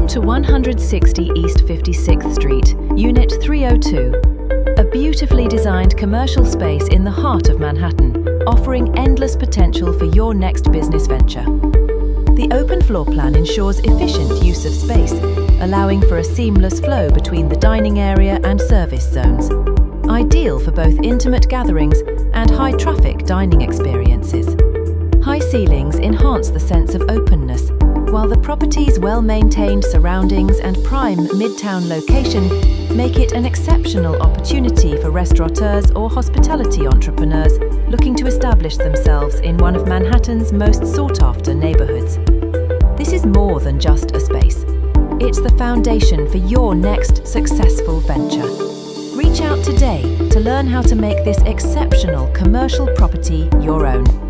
Welcome to 160 East 56th Street, Unit 302, a beautifully designed commercial space in the heart of Manhattan, offering endless potential for your next business venture. The open floor plan ensures efficient use of space, allowing for a seamless flow between the dining area and service zones, ideal for both intimate gatherings and high-traffic dining experiences. High ceilings enhance the sense of openness, while the property's well-maintained surroundings and prime midtown location make it an exceptional opportunity for restaurateurs or hospitality entrepreneurs looking to establish themselves in one of Manhattan's most sought-after neighborhoods. This is more than just a space. It's the foundation for your next successful venture. Reach out today to learn how to make this exceptional commercial property your own.